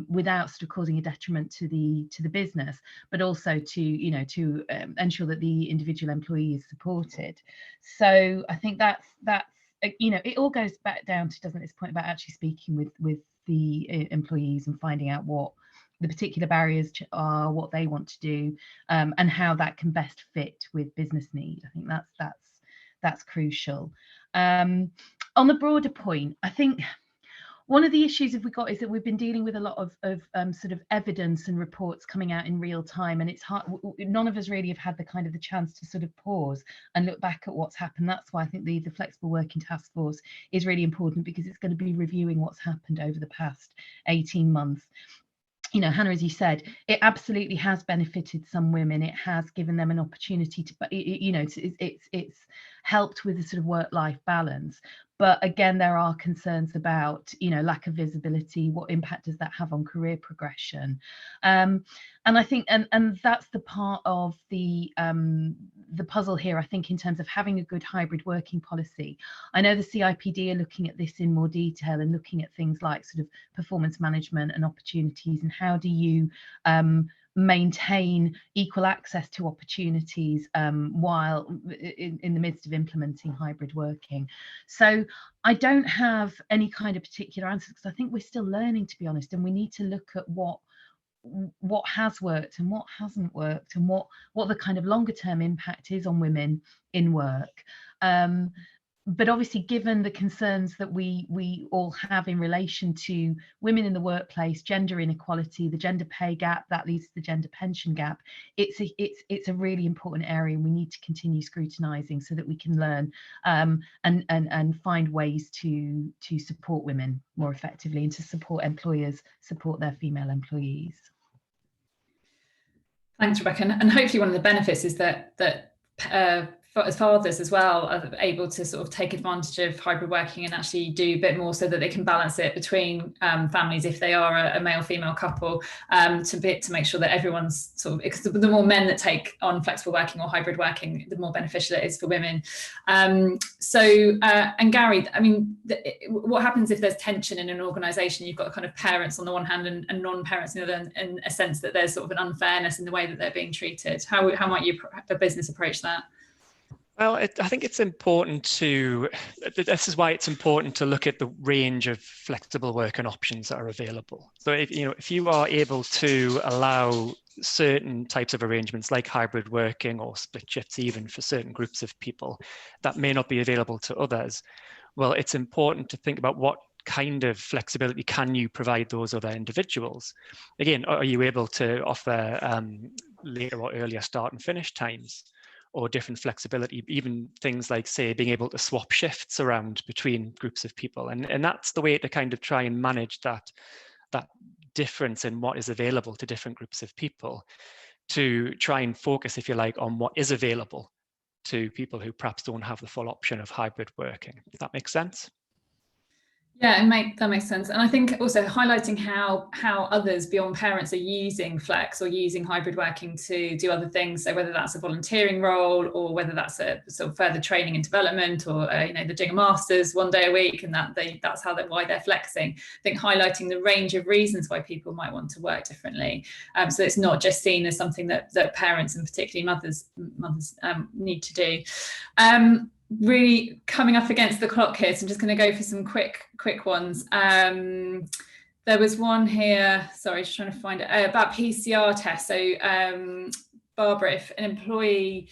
without sort of causing a detriment to the business, but also to, you know, to ensure that the individual employee is supported. So I think that's you know, it all goes back down to, doesn't it, this point about actually speaking with the employees and finding out what the particular barriers are, what they want to do, and how that can best fit with business need. I think that's crucial. On the broader point, I think one of the issues we've got is that we've been dealing with a lot of sort of evidence and reports coming out in real time, and it's hard. None of us really have had the chance to sort of pause and look back at what's happened. That's why I think the Flexible Working Taskforce is really important, because it's going to be reviewing what's happened over the past 18 months. You know, Hannah, as you said, it absolutely has benefited some women. It has given them an opportunity to, you know, it's helped with the sort of work-life balance. But again, there are concerns about, you know, lack of visibility. What impact does that have on career progression? And I think, and that's the part of the puzzle here, I think, in terms of having a good hybrid working policy. I know the CIPD are looking at this in more detail and looking at things like sort of performance management and opportunities, and how do you maintain equal access to opportunities while in the midst of implementing hybrid working. So I don't have any kind of particular answers, because I think we're still learning, to be honest, and we need to look at what has worked and what hasn't worked, and what the kind of longer term impact is on women in work. But obviously, given the concerns that we all have in relation to women in the workplace, gender inequality, the gender pay gap that leads to the gender pension gap, it's a really important area, and we need to continue scrutinising so that we can learn and find ways to support women more effectively, and to support employers support their female employees. Thanks, Rebecca. And hopefully one of the benefits is that as fathers as well are able to sort of take advantage of hybrid working and actually do a bit more, so that they can balance it between families if they are a male-female couple, to make sure that everyone's sort of, because the more men that take on flexible working or hybrid working, the more beneficial it is for women. And Gary, I mean, what happens if there's tension in an organisation? You've got kind of parents on the one hand and non-parents on the other, in a sense that there's sort of an unfairness in the way that they're being treated. How might the business approach that? Well, I think it's important this is why it's important to look at the range of flexible working options that are available. So if you are able to allow certain types of arrangements like hybrid working or split shifts, even for certain groups of people that may not be available to others, well, it's important to think about what kind of flexibility can you provide those other individuals. Again, are you able to offer later or earlier start and finish times, or different flexibility, even things like, say, being able to swap shifts around between groups of people. And that's the way to kind of try and manage that difference in what is available to different groups of people, to try and focus, if you like, on what is available to people who perhaps don't have the full option of hybrid working. Does that make sense? Yeah, that makes sense. And I think also highlighting how others beyond parents are using flex or using hybrid working to do other things. So whether that's a volunteering role, or whether that's a sort of further training and development, or they're doing a master's one day a week, and that's why they're flexing. I think highlighting the range of reasons why people might want to work differently. So it's not just seen as something that parents, and particularly mothers need to do. Really coming up against the clock here, so I'm just going to go for some quick ones. There was one here, sorry, just trying to find it, about PCR tests. So Barbara, if an employee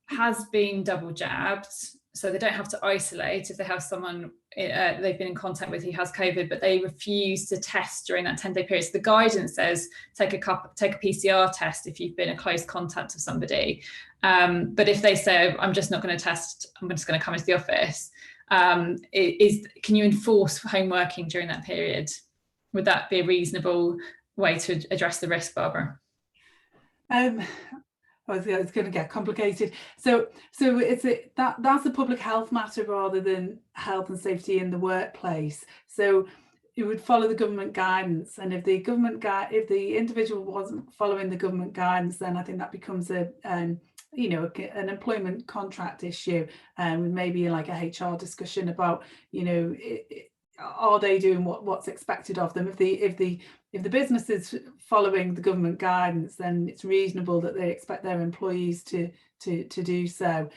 has been double jabbed, so they don't have to isolate if they have someone they've been in contact with who has COVID, but they refuse to test during that 10-day period. So the guidance says take a PCR test if you've been a close contact of somebody. But if they say, I'm just not going to test, I'm just going to come into the office, can you enforce home working during that period? Would that be a reasonable way to address the risk, Barbara? It's going to get complicated. So that's a public health matter rather than health and safety in the workplace. So it would follow the government guidance, and if the individual wasn't following the government guidance, then I think that becomes an employment contract issue, and maybe like a HR discussion about, are they doing what's expected of them? If the business is following the government guidance, then it's reasonable that they expect their employees to do so.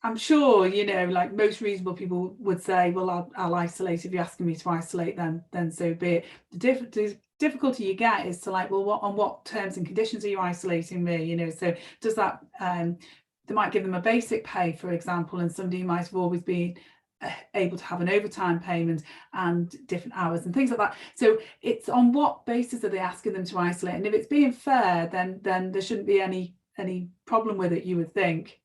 I'm sure, like most reasonable people would say, well, I'll isolate. If you're asking me to isolate, then so be it. The difficulty you get is to like, well, on what terms and conditions are you isolating me? So does that, they might give them a basic pay, for example, and somebody might have always been able to have an overtime payment and different hours and things like that. So it's on what basis are they asking them to isolate? And if it's being fair, then there shouldn't be any problem with it, you would think,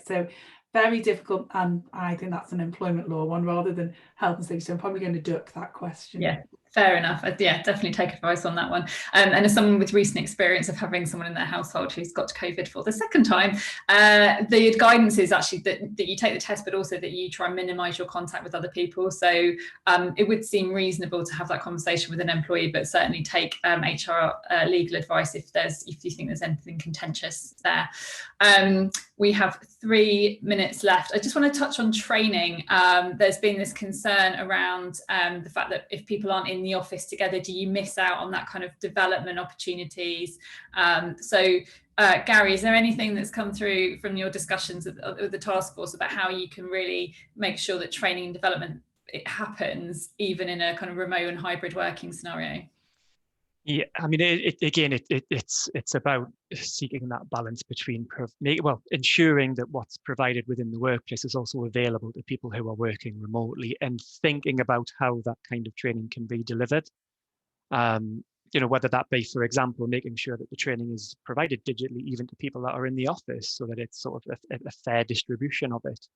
so very difficult. And I think that's an employment law one rather than health and safety. So I'm probably going to duck that question. Yeah. Fair enough. Yeah, definitely take advice on that one. And as someone with recent experience of having someone in their household who's got COVID for the second time, the guidance is actually that you take the test, but also that you try and minimise your contact with other people. So it would seem reasonable to have that conversation with an employee, but certainly take HR legal advice if you think there's anything contentious there. We have 3 minutes left. I just want to touch on training. There's been this concern around the fact that if people aren't in the office together, do you miss out on that kind of development opportunities? Gary, is there anything that's come through from your discussions with the task force about how you can really make sure that training and development happens even in a kind of remote and hybrid working scenario? Yeah, I mean, it's about seeking that balance between ensuring that what's provided within the workplace is also available to people who are working remotely, and thinking about how that kind of training can be delivered. Whether that be, for example, making sure that the training is provided digitally even to people that are in the office, so that it's sort of a fair distribution of it,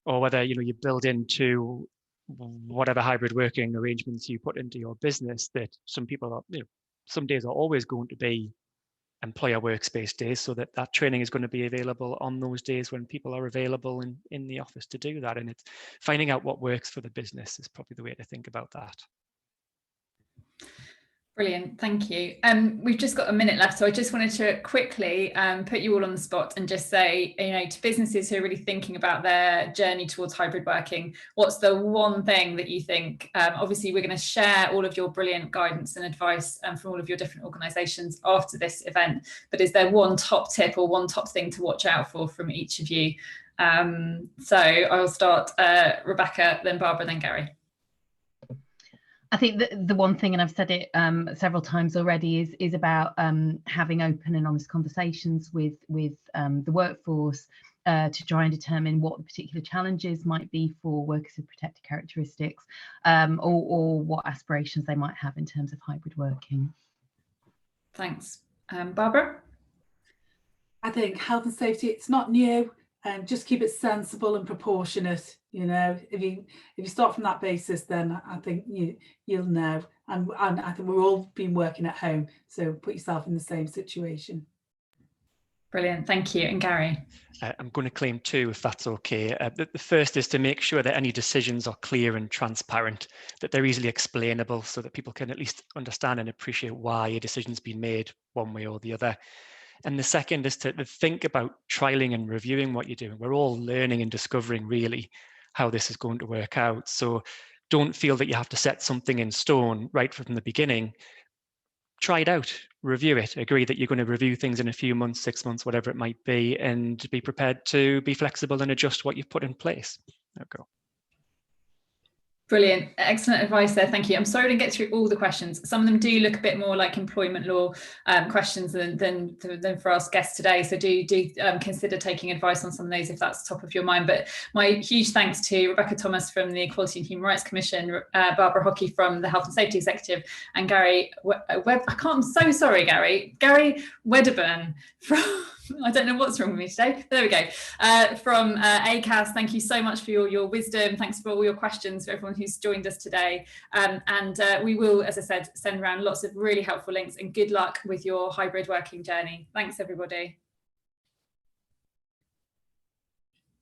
or whether you build into whatever hybrid working arrangements you put into your business that some people are, some days are always going to be employer workspace days, so that training is going to be available on those days when people are available in the office to do that. And it's finding out what works for the business is probably the way to think about that. Brilliant, thank you. We've just got a minute left, so I just wanted to quickly put you all on the spot and just say, to businesses who are really thinking about their journey towards hybrid working, what's the one thing that you think, obviously we're going to share all of your brilliant guidance and advice from all of your different organisations after this event, but is there one top tip or one top thing to watch out for from each of you? So I'll start Rebecca, then Barbara, then Gary. I think the one thing, and I've said it several times already, is about having open and honest conversations with the workforce to try and determine what the particular challenges might be for workers with protected characteristics, or what aspirations they might have in terms of hybrid working. Thanks. Barbara? I think health and safety, it's not new. Just keep it sensible and proportionate. If you start from that basis, then I think you'll know. And I think we've all been working at home, so put yourself in the same situation. Brilliant, thank you. And Gary? I'm going to claim 2, if that's okay. The first is to make sure that any decisions are clear and transparent, that they're easily explainable, so that people can at least understand and appreciate why a decision's been made one way or the other. And the second is to think about trialing and reviewing what you're doing. We're all learning and discovering really how this is going to work out. So don't feel that you have to set something in stone right from the beginning. Try it out, review it, agree that you're going to review things in a few months, 6 months, whatever it might be, and be prepared to be flexible and adjust what you've put in place. There we go. Brilliant, excellent advice there, thank you. I'm sorry to get through all the questions. Some of them do look a bit more like employment law questions than for us guests today, so do consider taking advice on some of those if that's top of your mind. But my huge thanks to Rebecca Thomas from the Equality and Human Rights Commission, Barbara Hockey from the Health and Safety Executive, and Gary Wedderburn from I don't know what's wrong with me today. There we go. From Acas, thank you so much for your wisdom. Thanks for all your questions, for everyone who's joined us today. And we will, as I said, send around lots of really helpful links, and good luck with your hybrid working journey. Thanks, everybody.